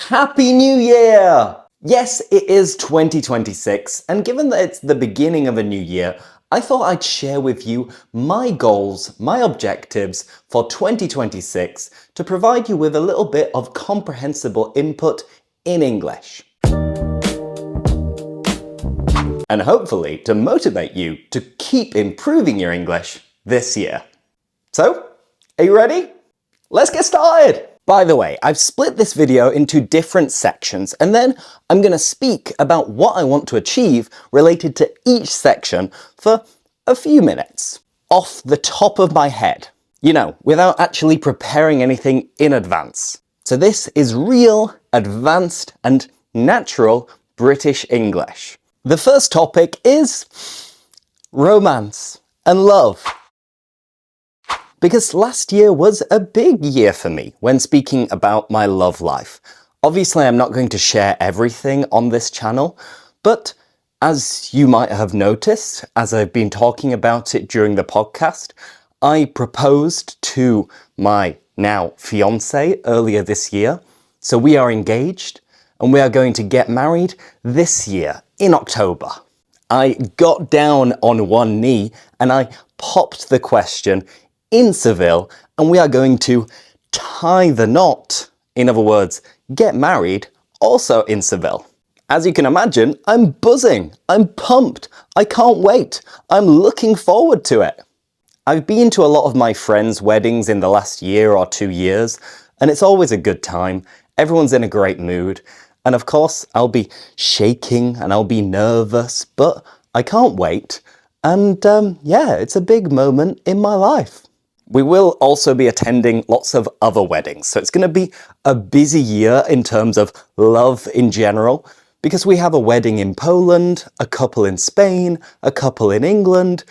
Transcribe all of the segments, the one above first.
Happy New Year! Yes, it is 2026, and given that it's the beginning of a new year, I thought I'd share with you my goals, my objectives for 2026 to provide you with a little bit of comprehensible input in English. And hopefully to motivate you to keep improving your English this year. So, are you ready? Let's get started! By the way, I've split this video into different sections and then I'm going to speak about what I want to achieve related to each section for a few minutes. Off the top of my head, without actually preparing anything in advance. So this is real, advanced and natural British English. The first topic is romance and love. Because last year was a big year for me when speaking about my love life. Obviously, I'm not going to share everything on this channel, but as you might have noticed, as I've been talking about it during the podcast, I proposed to my now fiancé earlier this year. So we are engaged and we are going to get married this year in October. I got down on one knee and I popped the question in Seville, and we are going to tie the knot, in other words, get married, also in Seville. As you can imagine, I'm buzzing, I'm pumped, I can't wait, I'm looking forward to it. I've been to a lot of my friends' weddings in the last year or 2 years, and it's always a good time, everyone's in a great mood, and of course I'll be shaking and I'll be nervous, but I can't wait, and yeah, it's a big moment in my life. We will also be attending lots of other weddings, so it's going to be a busy year in terms of love in general, because we have a wedding in Poland, a couple in Spain, a couple in England,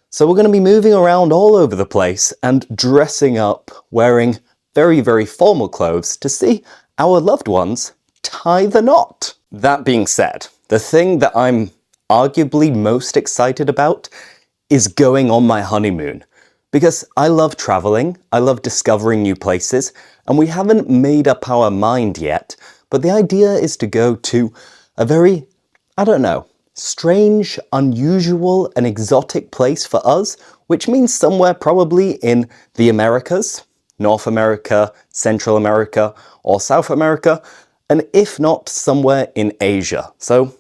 so we're going to be moving around all over the place and dressing up, wearing very, very formal clothes to see our loved ones tie the knot. That being said, the thing that I'm arguably most excited about is going on my honeymoon. Because I love traveling, I love discovering new places, and we haven't made up our mind yet, but the idea is to go to a very, strange, unusual and exotic place for us, which means somewhere probably in the Americas, North America, Central America, or South America, and if not, somewhere in Asia. So,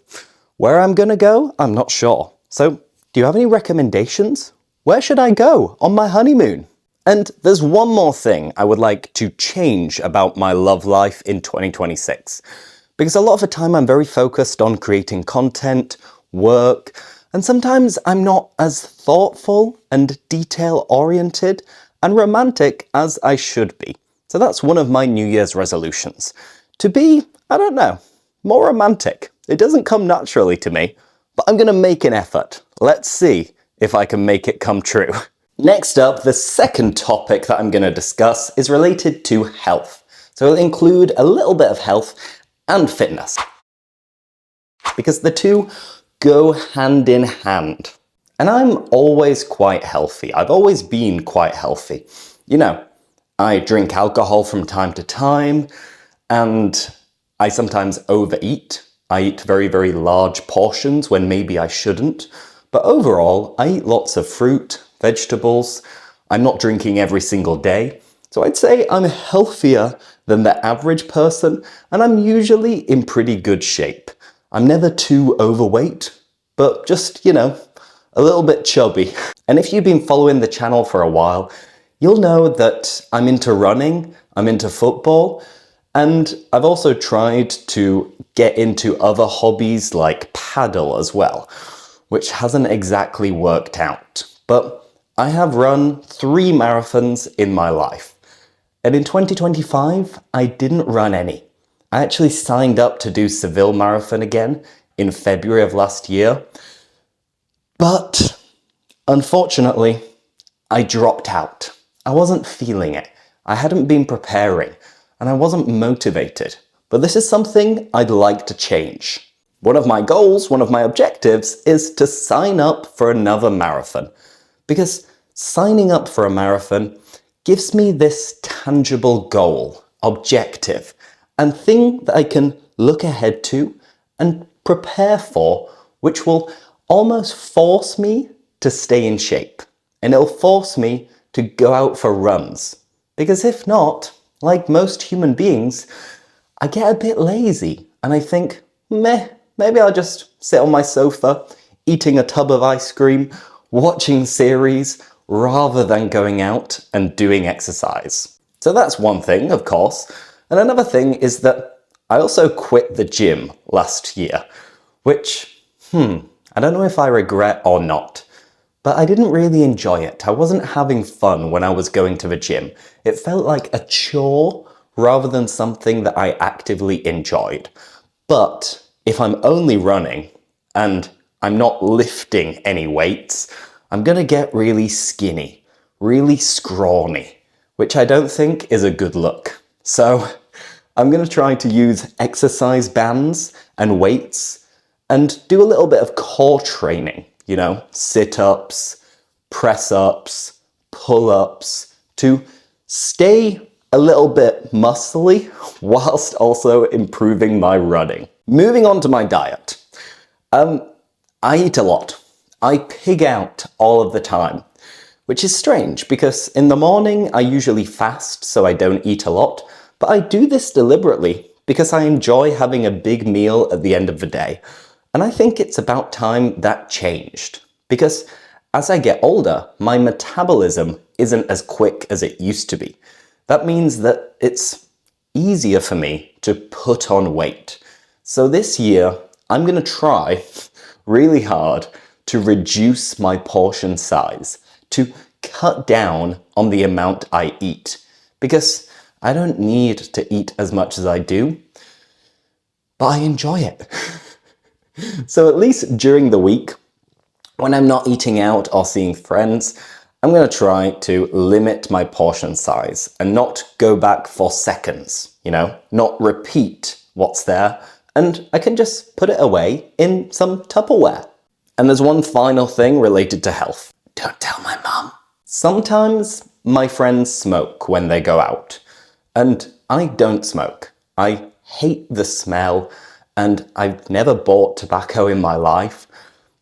where I'm gonna go, I'm not sure. So, do you have any recommendations? Where should I go on my honeymoon? And there's one more thing I would like to change about my love life in 2026. Because a lot of the time I'm very focused on creating content, work, and sometimes I'm not as thoughtful and detail-oriented and romantic as I should be. So that's one of my New Year's resolutions. To be, more romantic. It doesn't come naturally to me, but I'm gonna make an effort. Let's see if I can make it come true. Next up, the second topic that I'm going to discuss is related to health. So it'll include a little bit of health and fitness. Because the two go hand in hand. And I'm always quite healthy. I've always been quite healthy. I drink alcohol from time to time, and I sometimes overeat. I eat very, very large portions when maybe I shouldn't. But overall, I eat lots of fruit, vegetables. I'm not drinking every single day. So I'd say I'm healthier than the average person, and I'm usually in pretty good shape. I'm never too overweight, but just, a little bit chubby. And if you've been following the channel for a while, you'll know that I'm into running, I'm into football, and I've also tried to get into other hobbies like paddle as well, which hasn't exactly worked out. But I have run 3 marathons in my life. And in 2025, I didn't run any. I actually signed up to do Seville Marathon again in February of last year. But unfortunately, I dropped out. I wasn't feeling it. I hadn't been preparing and I wasn't motivated. But this is something I'd like to change. One of my goals, one of my objectives, is to sign up for another marathon. Because signing up for a marathon gives me this tangible goal, objective, and thing that I can look ahead to and prepare for, which will almost force me to stay in shape. And it'll force me to go out for runs. Because if not, like most human beings, I get a bit lazy and I think, maybe I'll just sit on my sofa, eating a tub of ice cream, watching series, rather than going out and doing exercise. So that's one thing, of course. And another thing is that I also quit the gym last year, which, I don't know if I regret or not. But I didn't really enjoy it. I wasn't having fun when I was going to the gym. It felt like a chore rather than something that I actively enjoyed. But if I'm only running and I'm not lifting any weights, I'm gonna get really skinny, really scrawny, which I don't think is a good look. So I'm gonna try to use exercise bands and weights and do a little bit of core training, sit-ups, press-ups, pull-ups, to stay a little bit muscly whilst also improving my running. Moving on to my diet. I eat a lot. I pig out all of the time, which is strange because in the morning I usually fast so I don't eat a lot, but I do this deliberately because I enjoy having a big meal at the end of the day. And I think it's about time that changed. Because as I get older, my metabolism isn't as quick as it used to be. That means that it's easier for me to put on weight. So this year, I'm going to try really hard to reduce my portion size, to cut down on the amount I eat. Because I don't need to eat as much as I do, but I enjoy it. So at least during the week, when I'm not eating out or seeing friends, I'm going to try to limit my portion size and not go back for seconds, not repeat what's there, and I can just put it away in some Tupperware. And there's one final thing related to health. Don't tell my mum. Sometimes my friends smoke when they go out, and I don't smoke. I hate the smell, and I've never bought tobacco in my life.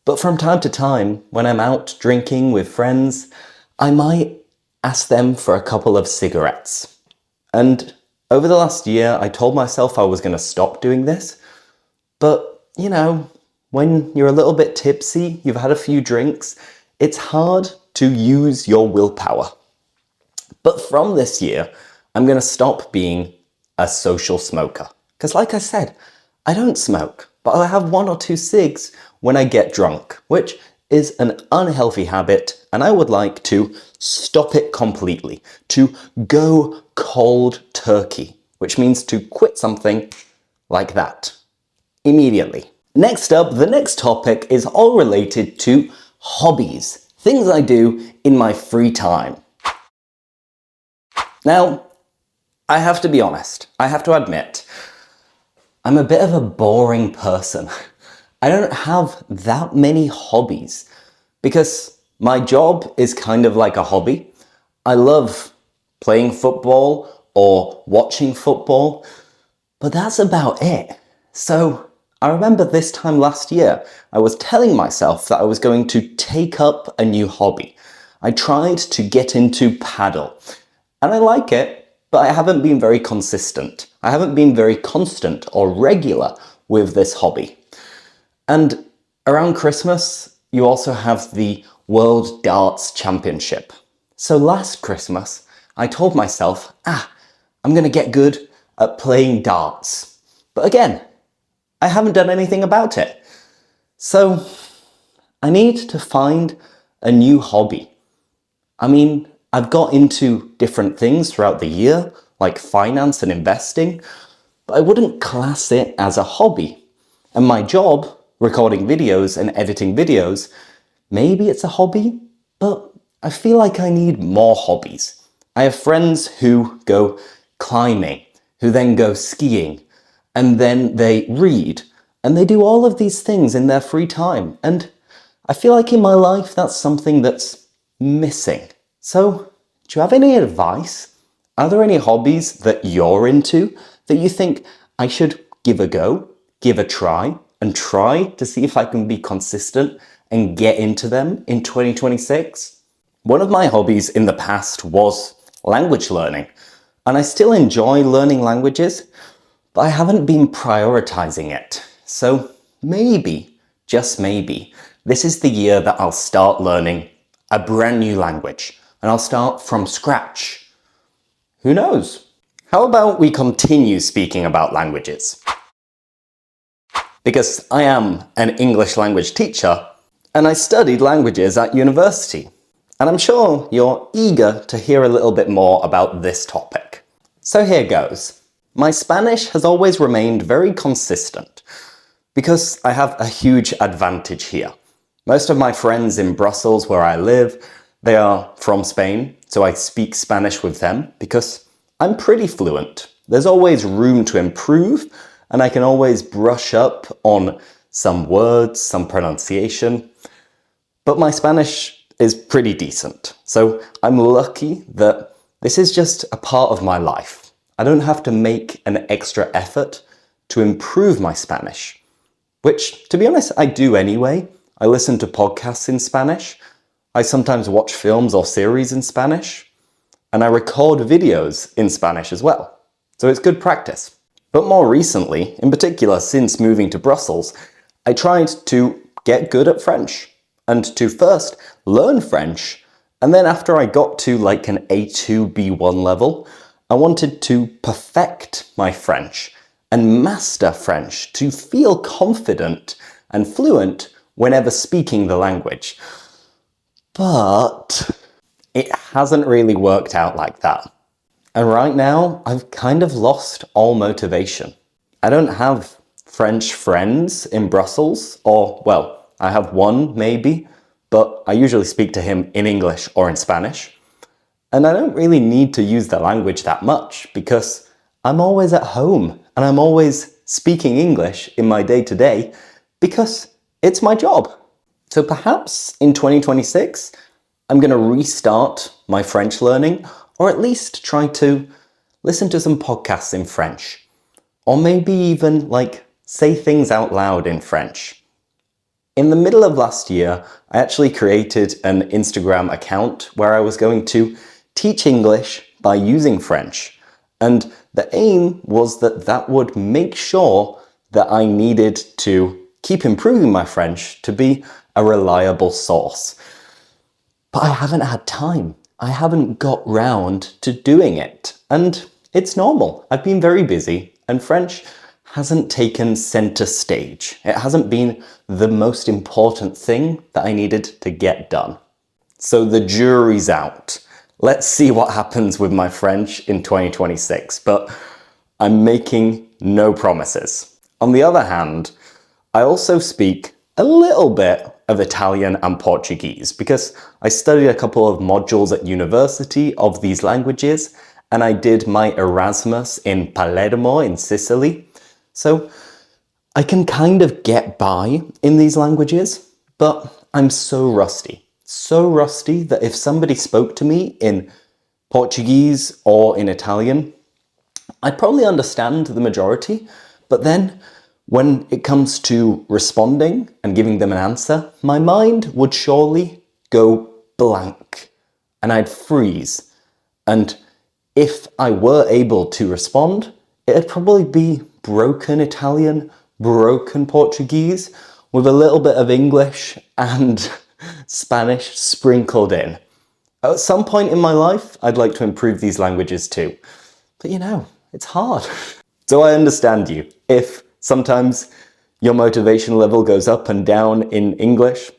But from time to time, when I'm out drinking with friends, I might ask them for a couple of cigarettes. And over the last year, I told myself I was going to stop doing this. But, when you're a little bit tipsy, you've had a few drinks, it's hard to use your willpower. But from this year, I'm going to stop being a social smoker. Because like I said, I don't smoke, but I have 1 or 2 cigs when I get drunk, which is an unhealthy habit, and I would like to stop it completely, to go cold turkey, which means to quit something like that immediately. Next up, the next topic is all related to hobbies, things I do in my free time. Now, I have to be honest, I have to admit, I'm a bit of a boring person. I don't have that many hobbies because my job is kind of like a hobby. I love playing football or watching football, but that's about it. So I remember this time last year, I was telling myself that I was going to take up a new hobby. I tried to get into paddle, and I like it, but I haven't been very consistent. I haven't been very constant or regular with this hobby. And around Christmas, you also have the World Darts Championship. So last Christmas, I told myself, I'm going to get good at playing darts. But again, I haven't done anything about it. So I need to find a new hobby. I've got into different things throughout the year, like finance and investing, but I wouldn't class it as a hobby. And my job, recording videos and editing videos, maybe it's a hobby, but I feel like I need more hobbies. I have friends who go climbing, who then go skiing, and then they read, and they do all of these things in their free time. And I feel like in my life, that's something that's missing. So, do you have any advice? Are there any hobbies that you're into that you think I should give a go, give a try, and try to see if I can be consistent and get into them in 2026? One of my hobbies in the past was language learning, and I still enjoy learning languages, but I haven't been prioritizing it. So maybe, just maybe, this is the year that I'll start learning a brand new language, and I'll start from scratch. Who knows? How about we continue speaking about languages? Because I am an English language teacher, and I studied languages at university. And I'm sure you're eager to hear a little bit more about this topic. So here goes. My Spanish has always remained very consistent because I have a huge advantage here. Most of my friends in Brussels, where I live, they are from Spain, so I speak Spanish with them because I'm pretty fluent. There's always room to improve, and I can always brush up on some words, some pronunciation. But my Spanish is pretty decent, so I'm lucky that this is just a part of my life. I don't have to make an extra effort to improve my Spanish, which, to be honest, I do anyway. I listen to podcasts in Spanish, I sometimes watch films or series in Spanish, and I record videos in Spanish as well. So it's good practice. But more recently, in particular since moving to Brussels, I tried to get good at French and to first learn French, and then after I got to like an A2, B1 level, I wanted to perfect my French and master French to feel confident and fluent whenever speaking the language. But it hasn't really worked out like that. And right now, I've kind of lost all motivation. I don't have French friends in Brussels, or, well, I have one maybe, but I usually speak to him in English or in Spanish. And I don't really need to use the language that much because I'm always at home and I'm always speaking English in my day-to-day because it's my job. So perhaps in 2026, I'm going to restart my French learning, or at least try to listen to some podcasts in French. Or maybe even say things out loud in French. In the middle of last year, I actually created an Instagram account where I was going to teach English by using French. And the aim was that that would make sure that I needed to keep improving my French to be a reliable source. But I haven't had time. I haven't got round to doing it. And it's normal. I've been very busy, and French hasn't taken center stage. It hasn't been the most important thing that I needed to get done. So the jury's out. Let's see what happens with my French in 2026, but I'm making no promises. On the other hand, I also speak a little bit of Italian and Portuguese because I studied a couple of modules at university of these languages, and I did my Erasmus in Palermo in Sicily. So I can kind of get by in these languages, but I'm so rusty that if somebody spoke to me in Portuguese or in Italian, I'd probably understand the majority, but then when it comes to responding and giving them an answer, my mind would surely go blank and I'd freeze. And if I were able to respond, it'd probably be broken Italian, broken Portuguese, with a little bit of English and Spanish sprinkled in. At some point in my life, I'd like to improve these languages too. But it's hard. So I understand you. If sometimes your motivation level goes up and down in English,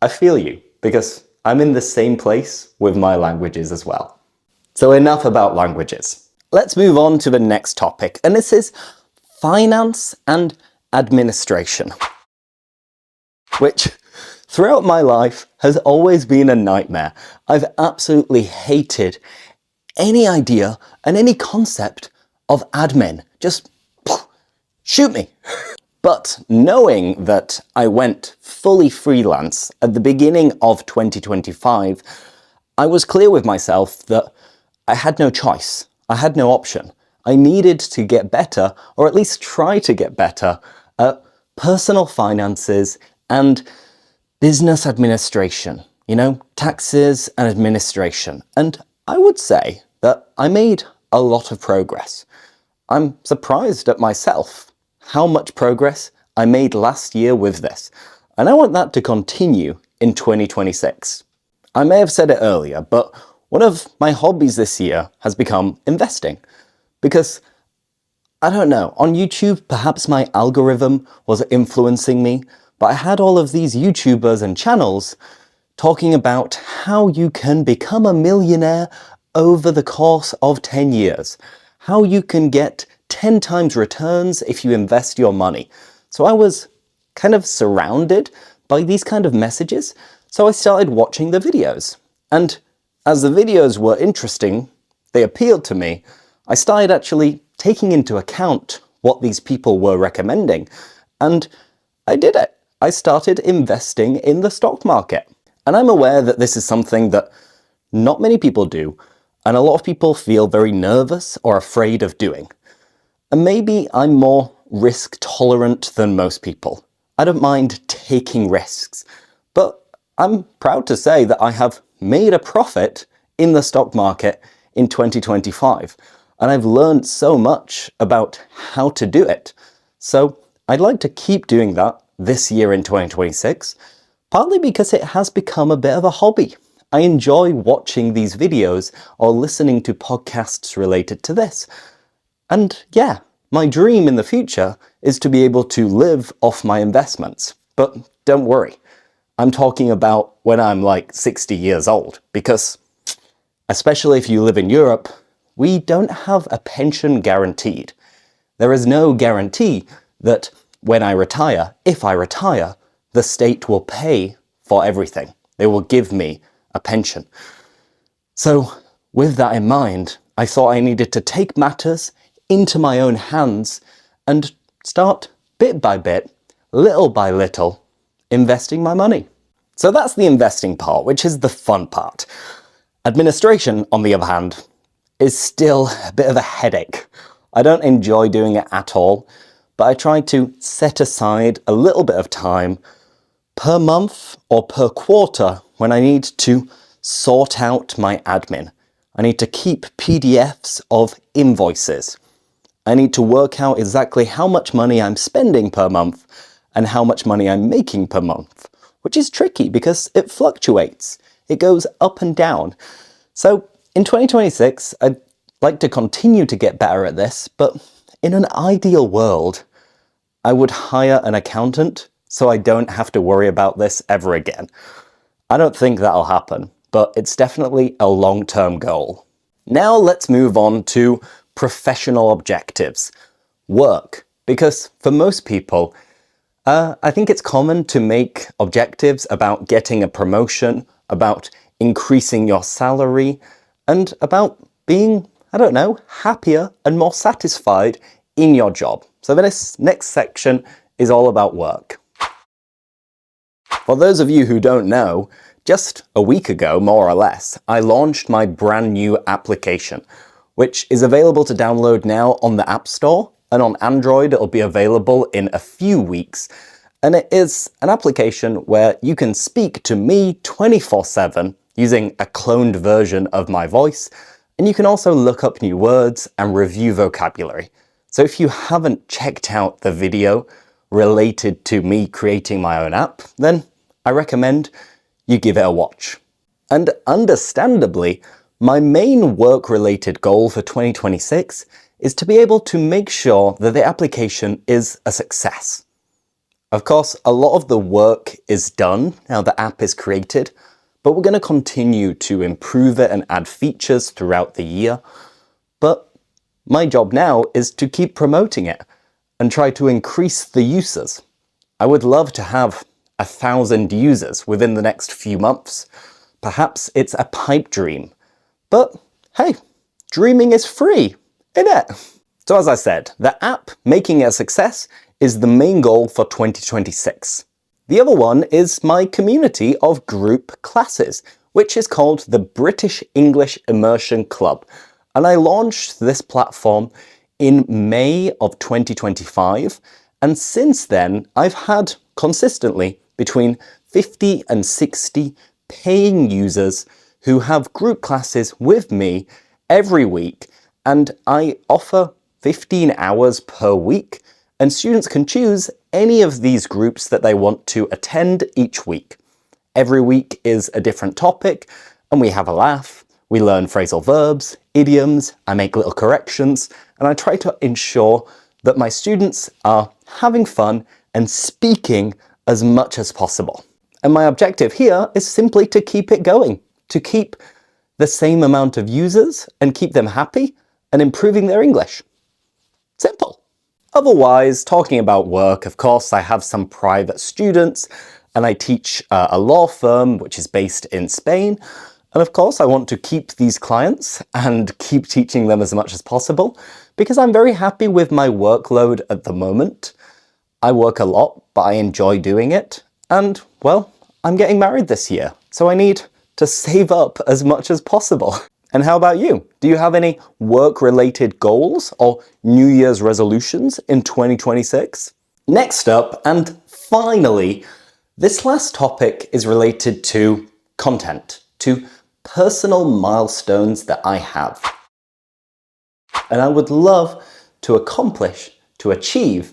I feel you, because I'm in the same place with my languages as well. So enough about languages. Let's move on to the next topic, and this is finance and administration, which throughout my life has always been a nightmare. I've absolutely hated any idea and any concept of admin. Just shoot me. But knowing that I went fully freelance at the beginning of 2025, I was clear with myself that I had no choice. I had no option. I needed to get better, or at least try to get better, at personal finances and business administration, taxes and administration. And I would say that I made a lot of progress. I'm surprised at myself how much progress I made last year with this, and I want that to continue in 2026. I may have said it earlier, but one of my hobbies this year has become investing, because I don't know, on YouTube perhaps my algorithm was influencing me, but I had all of these YouTubers and channels talking about how you can become a millionaire over the course of 10 years, how you can get 10 times returns if you invest your money. So I was kind of surrounded by these kind of messages, so I started watching the videos. And as the videos were interesting, they appealed to me, I started actually taking into account what these people were recommending. And I did it. I started investing in the stock market. And I'm aware that this is something that not many people do, and a lot of people feel very nervous or afraid of doing. And maybe I'm more risk tolerant than most people. I don't mind taking risks, but I'm proud to say that I have made a profit in the stock market in 2025, and I've learned so much about how to do it. So I'd like to keep doing that this year in 2026, partly because it has become a bit of a hobby. I enjoy watching these videos or listening to podcasts related to this. And yeah, my dream in the future is to be able to live off my investments. But don't worry, I'm talking about when I'm like 60 years old, because especially if you live in Europe, we don't have a pension guaranteed. There is no guarantee that when I retire, if I retire, the state will pay for everything. They will give me a pension. So with that in mind, I thought I needed to take matters into my own hands and start bit by bit, little by little, investing my money. So that's the investing part, which is the fun part. Administration, on the other hand, is still a bit of a headache. I don't enjoy doing it at all, but I try to set aside a little bit of time per month or per quarter when I need to sort out my admin. I need to keep PDFs of invoices. I need to work out exactly how much money I'm spending per month and how much money I'm making per month, which is tricky because it fluctuates. It goes up and down. So in 2026, I'd like to continue to get better at this, but in an ideal world, I would hire an accountant so I don't have to worry about this ever again. I don't think that'll happen, but it's definitely a long-term goal. Now let's move on to professional objectives. Work. Because for most people, I think it's common to make objectives about getting a promotion, about increasing your salary, and about being, happier and more satisfied in your job. So this next section is all about work. For those of you who don't know, just a week ago, more or less, I launched my brand new application, which is available to download now on the App Store, and on Android it'll be available in a few weeks. And it is an application where you can speak to me 24/7 using a cloned version of my voice, and you can also look up new words and review vocabulary. So if you haven't checked out the video related to me creating my own app, then I recommend you give it a watch. And understandably, my main work-related goal for 2026 is to be able to make sure that the application is a success. Of course, a lot of the work is done now the app is created, but we're going to continue to improve it and add features throughout the year. But my job now is to keep promoting it and try to increase the users. I would love to have 1,000 users within the next few months. Perhaps it's a pipe dream. But hey, dreaming is free, isn't it? So as I said, the app making it a success is the main goal for 2026. The other one is my community of group classes, which is called the British English Immersion Club. And I launched this platform in May of 2025, and since then I've had consistently between 50 and 60 paying users who have group classes with me every week, and I offer 15 hours per week, and students can choose any of these groups that they want to attend each week. Every week is a different topic, and we have a laugh. We learn phrasal verbs, idioms, I make little corrections, and I try to ensure that my students are having fun and speaking as much as possible. And my objective here is simply to keep it going, to keep the same amount of users and keep them happy and improving their English. Simple. Otherwise, talking about work, of course, I have some private students and I teach a law firm which is based in Spain. And of course, I want to keep these clients and keep teaching them as much as possible because I'm very happy with my workload at the moment. I work a lot, but I enjoy doing it. And, well, I'm getting married this year, so I need to save up as much as possible. And how about you? Do you have any work-related goals or New Year's resolutions in 2026? Next up, and finally, this last topic is related to content, to personal milestones that I have. And I would love to accomplish, to achieve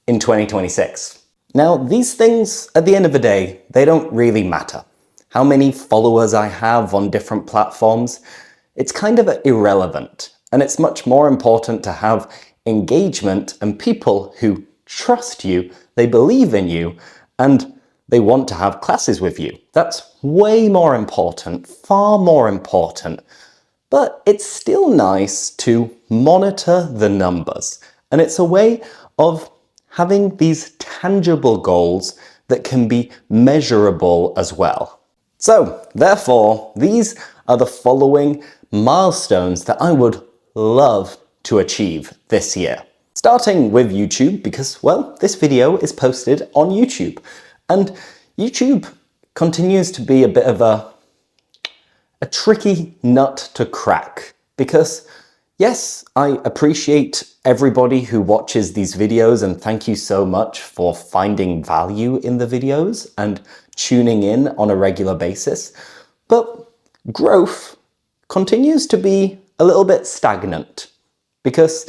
in 2026. Now, these things, at the end of the day, they don't really matter. How many followers I have on different platforms, it's kind of irrelevant. And it's much more important to have engagement and people who trust you, they believe in you, and they want to have classes with you. That's way more important, far more important. But it's still nice to monitor the numbers. And it's a way of having these tangible goals that can be measurable as well. So, therefore, these are the following milestones that I would love to achieve this year. Starting with YouTube, because, well, this video is posted on YouTube. And YouTube continues to be a bit of a tricky nut to crack because, yes, I appreciate everybody who watches these videos and thank you so much for finding value in the videos and tuning in on a regular basis, but growth continues to be a little bit stagnant because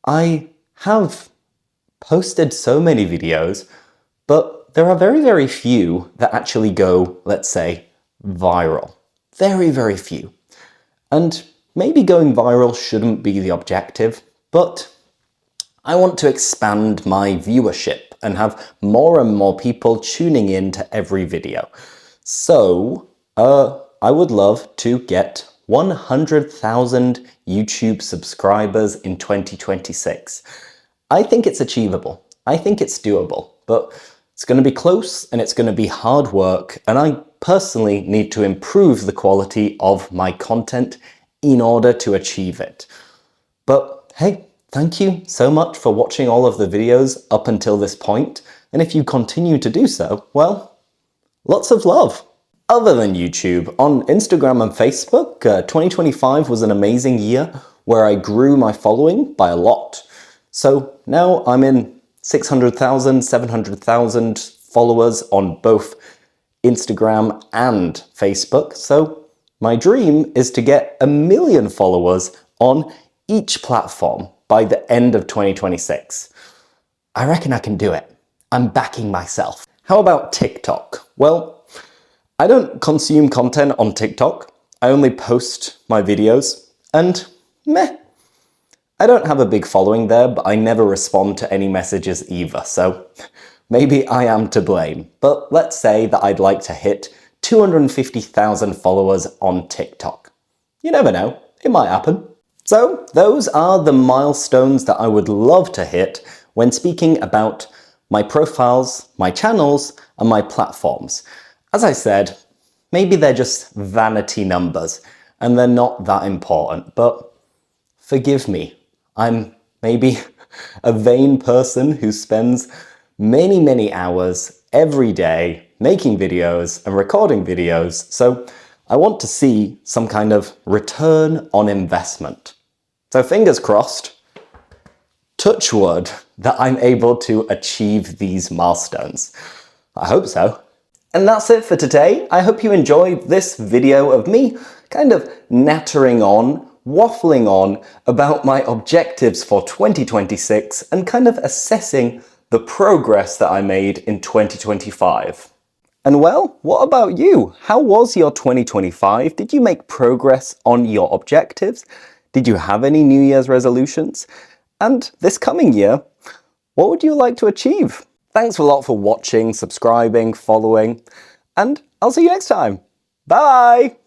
I have posted so many videos, but there are very, very few that actually go, let's say, viral. Very, very few. And maybe going viral shouldn't be the objective, but I want to expand my viewership and have more and more people tuning in to every video. So, I would love to get 100,000 YouTube subscribers in 2026. I think it's achievable. I think it's doable, but it's going to be close and it's going to be hard work, and I personally need to improve the quality of my content in order to achieve it. But hey, thank you so much for watching all of the videos up until this point, and if you continue to do so, well, lots of love. Other than YouTube, on Instagram and Facebook, 2025 was an amazing year where I grew my following by a lot. So now I'm in 600,000, 700,000 followers on both Instagram and Facebook. So my dream is to get 1 million followers on each platform by the end of 2026. I reckon I can do it. I'm backing myself. How about TikTok? Well, I don't consume content on TikTok. I only post my videos and meh. I don't have a big following there, but I never respond to any messages either, so maybe I am to blame. But let's say that I'd like to hit 250,000 followers on TikTok. You never know, it might happen. So those are the milestones that I would love to hit when speaking about my profiles, my channels, and my platforms. As I said, maybe they're just vanity numbers and they're not that important, but forgive me. I'm maybe a vain person who spends many, many hours every day making videos and recording videos, so I want to see some kind of return on investment. So fingers crossed, touch wood, that I'm able to achieve these milestones. I hope so. And that's it for today. I hope you enjoyed this video of me kind of nattering on, waffling on about my objectives for 2026 and kind of assessing the progress that I made in 2025. And well, what about you? How was your 2025? Did you make progress on your objectives? Did you have any New Year's resolutions? And this coming year, what would you like to achieve? Thanks a lot for watching, subscribing, following, and I'll see you next time. Bye!